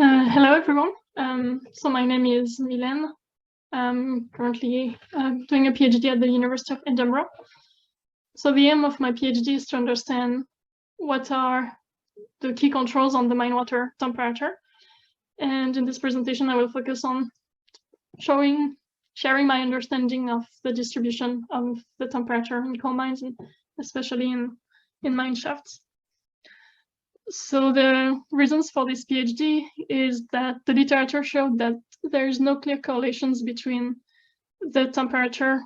Hello, everyone. So my name is Mylene. I'm currently doing a PhD at the University of Edinburgh. So the aim of my PhD is to understand what are the key controls on the mine water temperature. And in this presentation, I will focus on sharing my understanding of the distribution of the temperature in coal mines, and especially in mine shafts. So the reasons for this PhD is that the literature showed that there is no clear correlations between the temperature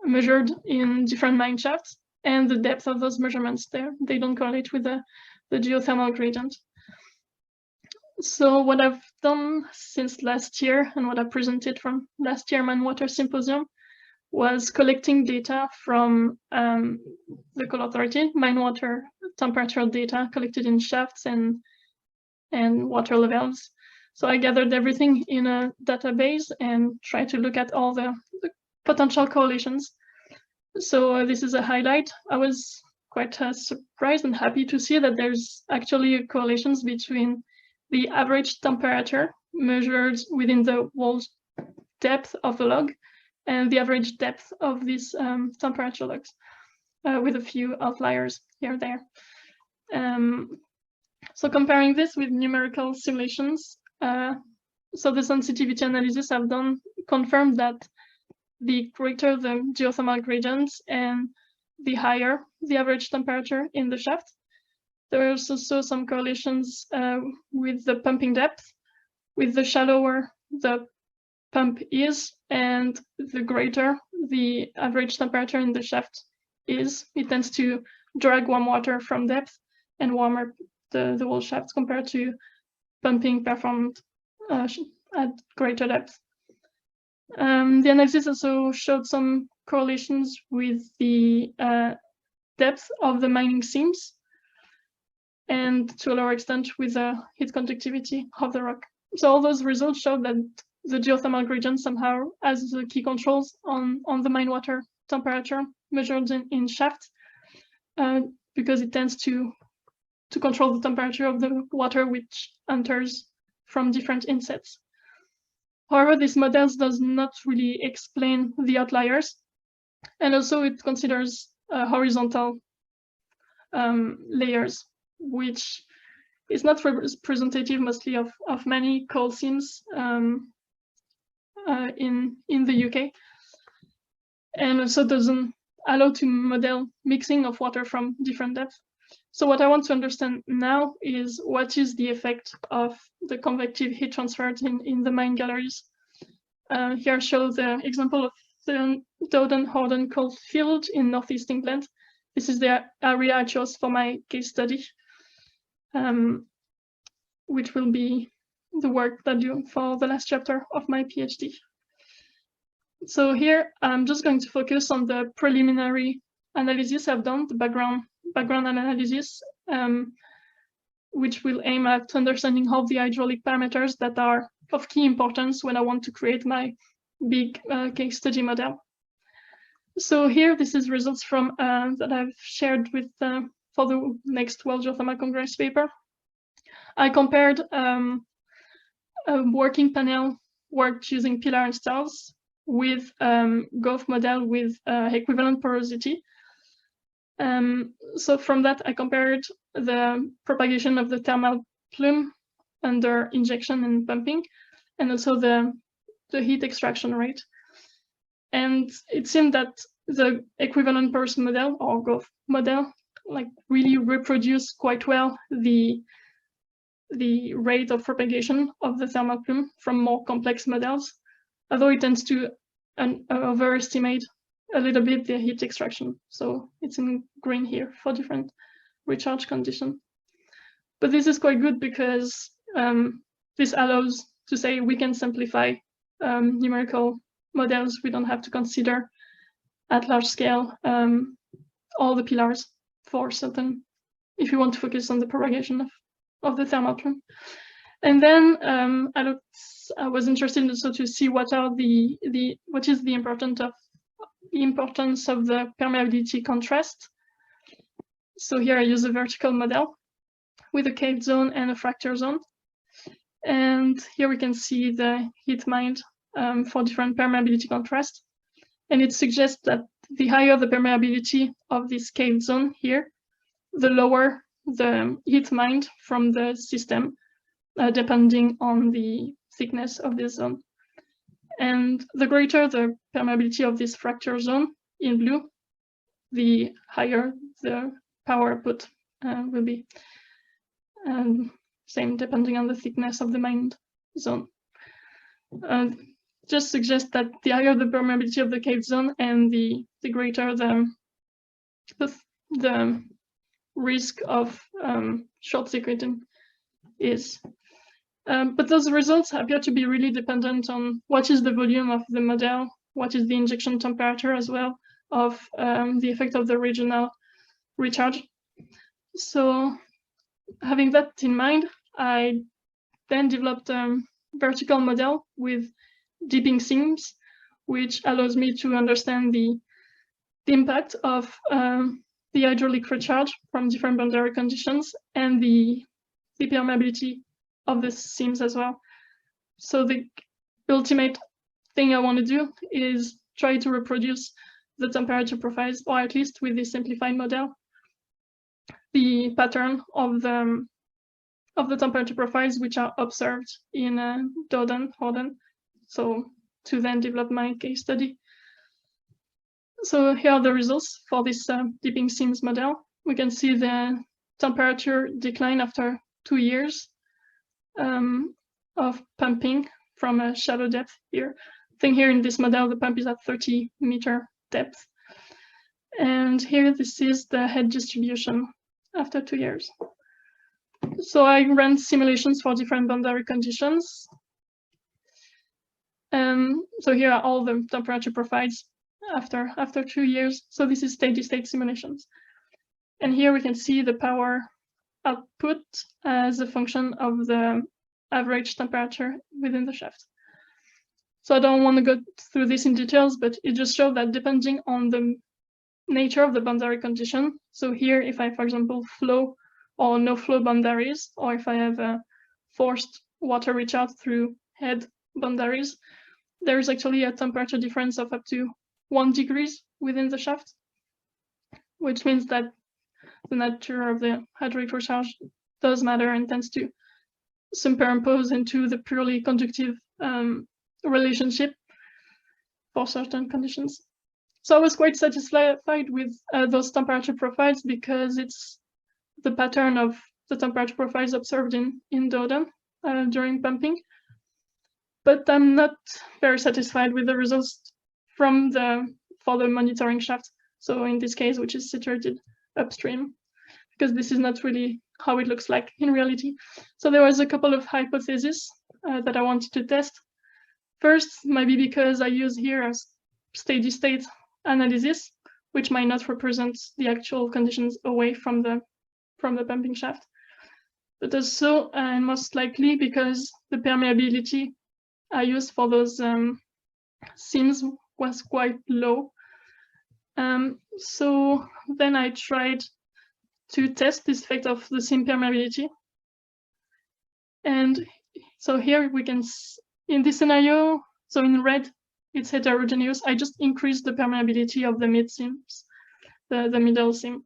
measured in different mine shafts and the depth of those measurements there. They don't correlate with the geothermal gradient. So what I've done since last year and what I presented from last year Mine Water Symposium was collecting data from the Coal Authority, mine water temperature data collected in shafts and water levels. So I gathered everything in a database and tried to look at all the potential correlations. So this is a highlight. I was quite surprised and happy to see that there's actually correlations between the average temperature measured within the wall depth of the log and the average depth of these temperature logs, with a few outliers here and there. So comparing this with numerical simulations, so the sensitivity analysis I've done confirmed that the greater the geothermal gradients and the higher the average temperature in the shaft. There are also some correlations with the pumping depth. With the shallower the pump is and the greater the average temperature in the shaft is, it tends to drag warm water from depth and warm up the whole shaft compared to pumping performed at greater depth. The analysis also showed some correlations with the depth of the mining seams and to a lower extent with the heat conductivity of the rock. So all those results showed that the geothermal gradient somehow has the key controls on the mine water temperature measured in shaft, because it tends to control the temperature of the water which enters from different insets. However, this model does not really explain the outliers, and also it considers horizontal layers, which is not representative mostly of many coal seams in the UK, and also doesn't allow to model mixing of water from different depths. So what I want to understand now is what is the effect of the convective heat transfer in the mine galleries. Here I show the example of the Dowden-Horden coal field in northeast England. This is the area I chose for my case study, which will be the work that I do for the last chapter of my PhD. So here I'm just going to focus on the preliminary analysis I've done, the background analysis, which will aim at understanding how the hydraulic parameters that are of key importance when I want to create my big case study model. So here, this is results from that I've shared with for the next World Geothermal Congress paper. I compared a working panel worked using pillar and stars with GOF model with equivalent porosity. So from that, I compared the propagation of the thermal plume under injection and pumping, and also the heat extraction rate. And it seemed that the equivalent porous model or GOF model really reproduced quite well the rate of propagation of the thermal plume from more complex models, although it tends to overestimate a little bit the heat extraction. So it's in green here for different recharge conditions. But this is quite good because this allows to say we can simplify numerical models. We don't have to consider at large scale all the pillars for certain, if you want to focus on the propagation of the thermal plume. And then I was interested also to see what is the importance of the permeability contrast. So here I use a vertical model with a caved zone and a fracture zone. And here we can see the heat mined for different permeability contrast. And it suggests that the higher the permeability of this cave zone here, the lower the heat mined from the system, depending on the thickness of this zone. And the greater the permeability of this fracture zone in blue, the higher the power output will be. Same depending on the thickness of the mined zone. Just suggests that the higher the permeability of the cave zone and the greater the risk of short-circuiting is. But those results appear to be really dependent on what is the volume of the model, what is the injection temperature as well, of the effect of the regional recharge. So having that in mind, I then developed a vertical model with dipping seams, which allows me to understand the impact of the hydraulic recharge from different boundary conditions and the permeability of the seams as well. So the ultimate thing I want to do is try to reproduce the temperature profiles, or at least with this simplified model, the pattern of the temperature profiles which are observed in Horden, so to then develop my case study. So here are the results for this dipping seams model. We can see the temperature decline after 2 years of pumping from a shallow depth here. I think here in this model, the pump is at 30-meter depth. And here, this is the head distribution after 2 years. So I ran simulations for different boundary conditions. So here are all the temperature profiles after 2 years. So this is steady-state simulations. And here we can see the power output as a function of the average temperature within the shaft. So I don't want to go through this in details, but it just shows that depending on the nature of the boundary condition, so here if I, for example, flow or no flow boundaries, or if I have a forced water recharge through head boundaries, there is actually a temperature difference of up to 1 degree within the shaft, which means that the nature of the hydraulic recharge does matter and tends to superimpose into the purely conductive relationship for certain conditions. So I was quite satisfied with those temperature profiles because it's the pattern of the temperature profiles observed in Doden during pumping. But I'm not very satisfied with the results for the monitoring shaft. So in this case, which is situated upstream, because this is not really how it looks like in reality. So there was a couple of hypotheses that I wanted to test. First, maybe because I use here a steady state analysis, which might not represent the actual conditions away from the pumping shaft. But also, and most likely because the permeability I used for those seams was quite low. So then I tried to test this effect of the seam permeability. And so here we can, in this scenario, so in red, it's heterogeneous. I just increased the permeability of the mid seams, the middle seam.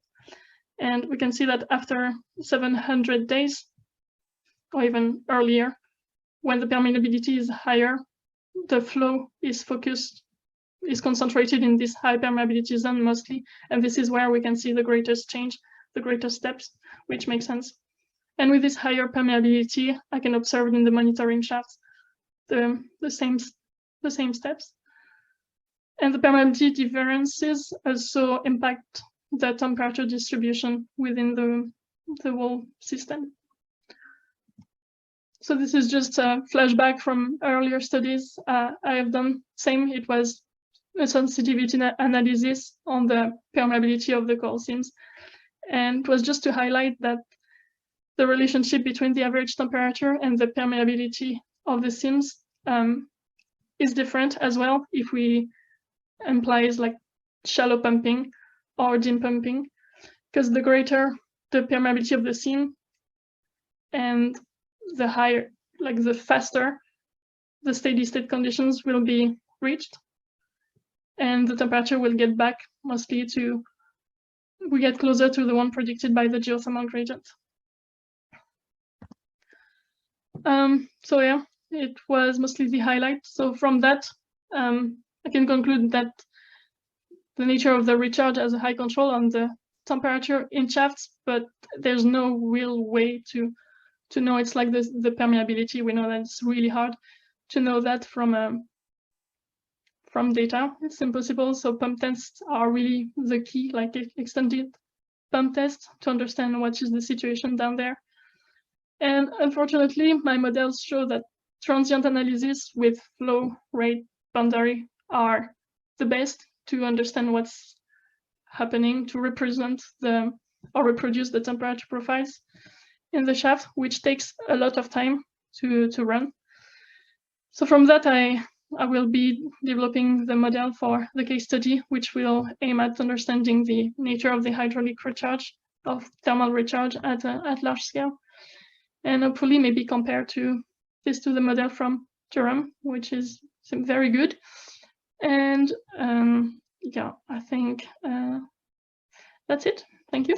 And we can see that after 700 days, or even earlier, when the permeability is higher, the flow is concentrated in this high permeability zone mostly. And this is where we can see the greatest change, the greatest steps, which makes sense. And with this higher permeability, I can observe in the monitoring shafts the same steps. And the permeability differences also impact the temperature distribution within the whole system. So this is just a flashback from earlier studies I have done. Same, it was a sensitivity analysis on the permeability of the coal seams. And it was just to highlight that the relationship between the average temperature and the permeability of the seams is different as well if we implies like shallow pumping or dim pumping, because the greater the permeability of the seam and the higher like the faster the steady state conditions will be reached, and the temperature will get back mostly to, we get closer to the one predicted by the geothermal gradient. So yeah, it was mostly the highlight. So from that, I can conclude that the nature of the recharge has a high control on the temperature in shafts, but there's no real way to know. It's like the permeability. We know that it's really hard to know that from data. It's impossible. So pump tests are really the key, like extended pump tests to understand what is the situation down there. And unfortunately, my models show that transient analysis with flow rate boundary are the best to understand what's happening, to represent or reproduce the temperature profiles in the shaft, which takes a lot of time to run. So from that, I will be developing the model for the case study, which will aim at understanding the nature of the hydraulic recharge, of thermal recharge at large scale, and hopefully maybe compare to the model from Jerome, which is very good. And yeah, I think that's it. Thank you.